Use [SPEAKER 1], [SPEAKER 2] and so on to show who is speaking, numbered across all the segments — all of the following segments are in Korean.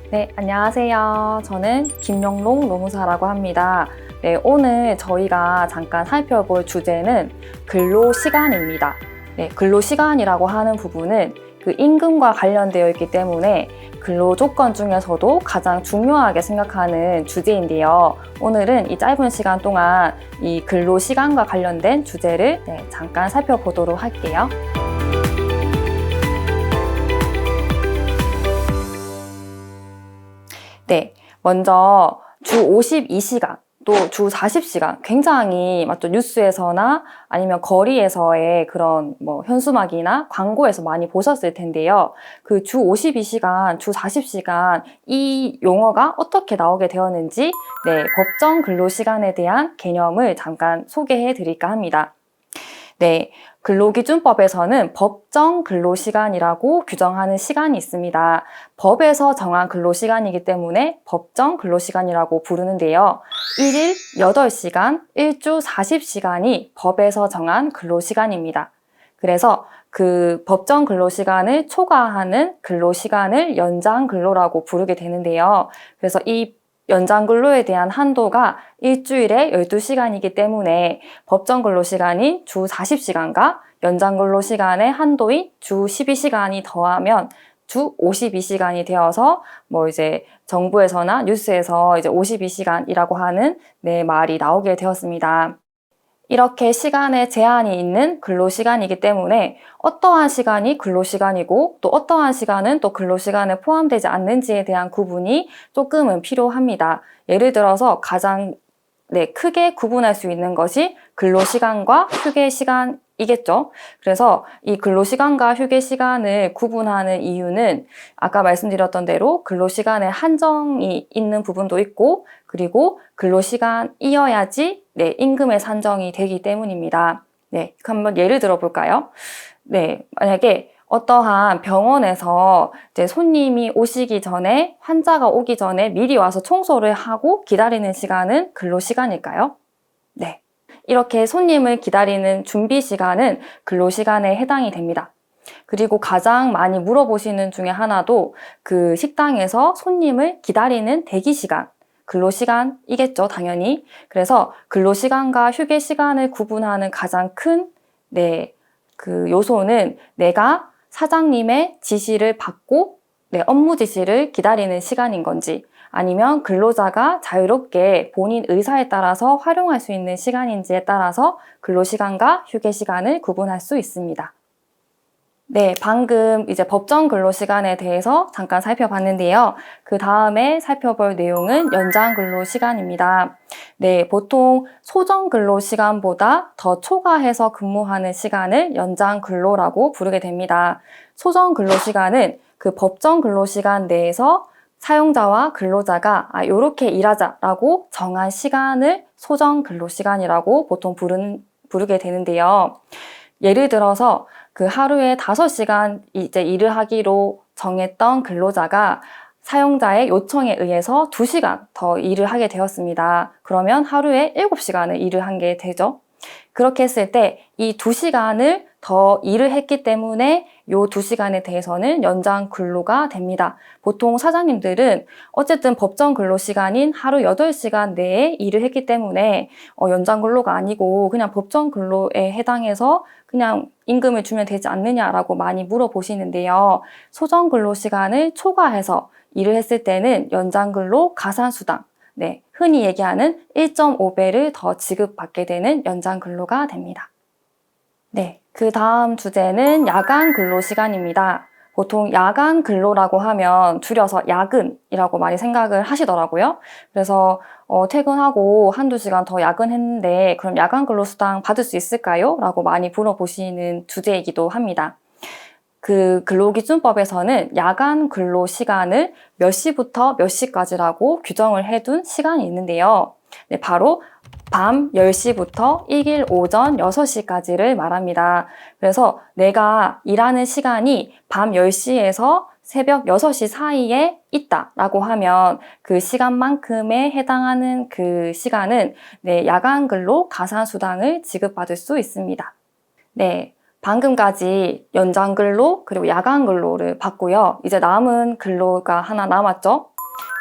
[SPEAKER 1] 네, 안녕하세요. 저는 김영롱 노무사라고 합니다. 네, 오늘 저희가 잠깐 살펴볼 주제는 근로시간입니다. 네, 근로시간이라고 하는 부분은 그 임금과 관련되어 있기 때문에 근로조건 중에서도 가장 중요하게 생각하는 주제인데요. 오늘은 이 짧은 시간 동안 이 근로시간과 관련된 주제를 잠깐 살펴보도록 할게요. 네, 먼저 주 52시간, 또 주 40시간, 굉장히 맞죠? 뉴스에서나 아니면 거리에서의 그런 현수막이나 광고에서 많이 보셨을 텐데요. 그 주 52시간, 주 40시간 이 용어가 어떻게 나오게 되었는지 법정 근로시간에 대한 개념을 잠깐 소개해 드릴까 합니다. 네, 근로기준법에서는 법정 근로시간이라고 규정하는 시간이 있습니다. 법에서 정한 근로시간이기 때문에 법정 근로시간이라고 부르는데요. 1일 8시간, 1주 40시간이 법에서 정한 근로시간입니다. 그래서 그 법정 근로시간을 초과하는 근로시간을 연장근로라고 부르게 되는데요. 그래서 이 연장근로에 대한 한도가 일주일에 12시간이기 때문에 법정 근로시간인 주 40시간과 연장근로시간의 한도인 주 12시간이 더하면 주 52시간이 되어서 이제 정부에서나 뉴스에서 이제 52시간이라고 하는 말이 나오게 되었습니다. 이렇게 시간에 제한이 있는 근로시간이기 때문에 어떠한 시간이 근로시간이고 또 어떠한 시간은 또 근로시간에 포함되지 않는지에 대한 구분이 조금은 필요합니다. 예를 들어서 가장 크게 구분할 수 있는 것이 근로시간과 휴게시간이겠죠. 그래서 이 근로시간과 휴게시간을 구분하는 이유는 아까 말씀드렸던 대로 근로시간에 한정이 있는 부분도 있고 그리고 근로시간이어야지 임금의 산정이 되기 때문입니다. 한번 예를 들어 볼까요? 만약에 어떠한 병원에서 이제 손님이 오시기 전에, 환자가 오기 전에 미리 와서 청소를 하고 기다리는 시간은 근로시간일까요? 네. 이렇게 손님을 기다리는 준비 시간은 근로시간에 해당이 됩니다. 그리고 가장 많이 물어보시는 중에 하나도 그 식당에서 손님을 기다리는 대기 시간, 근로시간이겠죠, 당연히. 그래서 근로시간과 휴게시간을 구분하는 가장 큰, 그 요소는 내가 사장님의 지시를 받고 업무 지시를 기다리는 시간인 건지 아니면 근로자가 자유롭게 본인 의사에 따라서 활용할 수 있는 시간인지에 따라서 근로시간과 휴게시간을 구분할 수 있습니다. 방금 이제 법정 근로시간에 대해서 잠깐 살펴봤는데요. 그 다음에 살펴볼 내용은 연장 근로시간입니다. 보통 소정 근로시간보다 더 초과해서 근무하는 시간을 연장 근로라고 부르게 됩니다. 소정 근로시간은 그 법정 근로시간 내에서 사용자와 근로자가 이렇게 일하자라고 정한 시간을 소정 근로시간이라고 보통 부르게 되는데요. 예를 들어서 그 하루에 5시간 이제 일을 하기로 정했던 근로자가 사용자의 요청에 의해서 2시간 더 일을 하게 되었습니다. 그러면 하루에 7시간을 일을 한 게 되죠. 그렇게 했을 때 이 2시간을 더 일을 했기 때문에 이 2시간에 대해서는 연장 근로가 됩니다. 보통 사장님들은 어쨌든 법정 근로시간인 하루 8시간 내에 일을 했기 때문에 연장 근로가 아니고 그냥 법정 근로에 해당해서 그냥 임금을 주면 되지 않느냐라고 많이 물어보시는데요. 소정 근로시간을 초과해서 일을 했을 때는 연장 근로 가산수당, 흔히 얘기하는 1.5배를 더 지급받게 되는 연장 근로가 됩니다. 그 다음 주제는 야간 근로 시간입니다. 보통 야간 근로라고 하면 줄여서 야근이라고 많이 생각을 하시더라고요. 그래서 퇴근하고 한두 시간 더 야근했는데 그럼 야간 근로 수당 받을 수 있을까요? 라고 많이 물어보시는 주제이기도 합니다. 그 근로기준법에서는 야간 근로 시간을 몇 시부터 몇 시까지라고 규정을 해둔 시간이 있는데요. 바로 밤 10시부터 이길 오전 6시까지를 말합니다. 그래서 내가 일하는 시간이 밤 10시에서 새벽 6시 사이에 있다라고 하면 그 시간만큼에 해당하는 그 시간은 야간 근로 가산수당을 지급받을 수 있습니다. 방금까지 연장 근로 그리고 야간 근로를 봤고요. 이제 남은 근로가 하나 남았죠?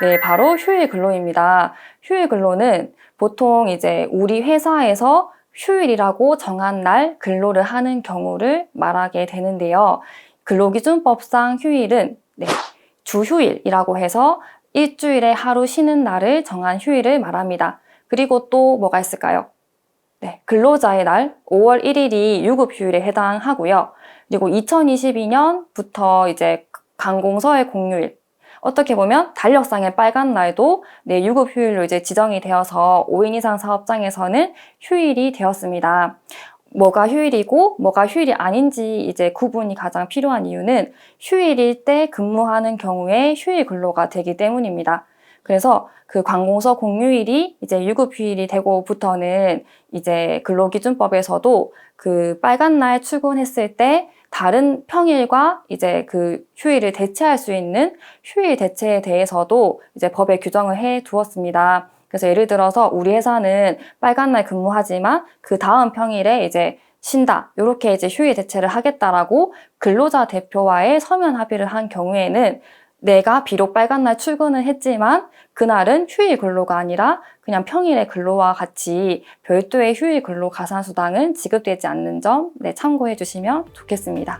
[SPEAKER 1] 네, 바로 휴일 근로입니다. 휴일 근로는 보통 이제 우리 회사에서 휴일이라고 정한 날 근로를 하는 경우를 말하게 되는데요. 근로기준법상 휴일은 주휴일이라고 해서 일주일에 하루 쉬는 날을 정한 휴일을 말합니다. 그리고 또 뭐가 있을까요? 근로자의 날 5월 1일이 유급휴일에 해당하고요. 그리고 2022년부터 이제 관공서의 공휴일, 어떻게 보면 달력상의 빨간 날도 유급휴일로 이제 지정이 되어서 5인 이상 사업장에서는 휴일이 되었습니다. 뭐가 휴일이고 뭐가 휴일이 아닌지 이제 구분이 가장 필요한 이유는 휴일일 때 근무하는 경우에 휴일 근로가 되기 때문입니다. 그래서 그 관공서 공휴일이 이제 유급휴일이 되고부터는 이제 근로기준법에서도 그 빨간 날 출근했을 때 다른 평일과 이제 그 휴일을 대체할 수 있는 휴일 대체에 대해서도 이제 법에 규정을 해 두었습니다. 그래서 예를 들어서 우리 회사는 빨간 날 근무하지만 그 다음 평일에 이제 쉰다. 이렇게 이제 휴일 대체를 하겠다라고 근로자 대표와의 서면 합의를 한 경우에는 내가 비록 빨간 날 출근을 했지만 그날은 휴일 근로가 아니라 그냥 평일의 근로와 같이 별도의 휴일 근로 가산수당은 지급되지 않는 점 참고해 주시면 좋겠습니다.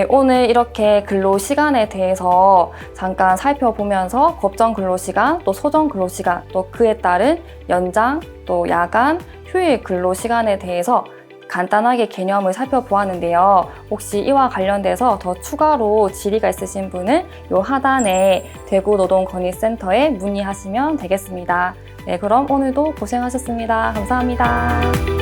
[SPEAKER 1] 오늘 이렇게 근로시간에 대해서 잠깐 살펴보면서 법정 근로시간, 또 소정 근로시간, 또 그에 따른 연장, 또 야간, 휴일 근로시간에 대해서 간단하게 개념을 살펴보았는데요. 혹시 이와 관련돼서 더 추가로 질의가 있으신 분은 이 하단에 대구노동건의센터에 문의하시면 되겠습니다. 그럼 오늘도 고생하셨습니다. 감사합니다.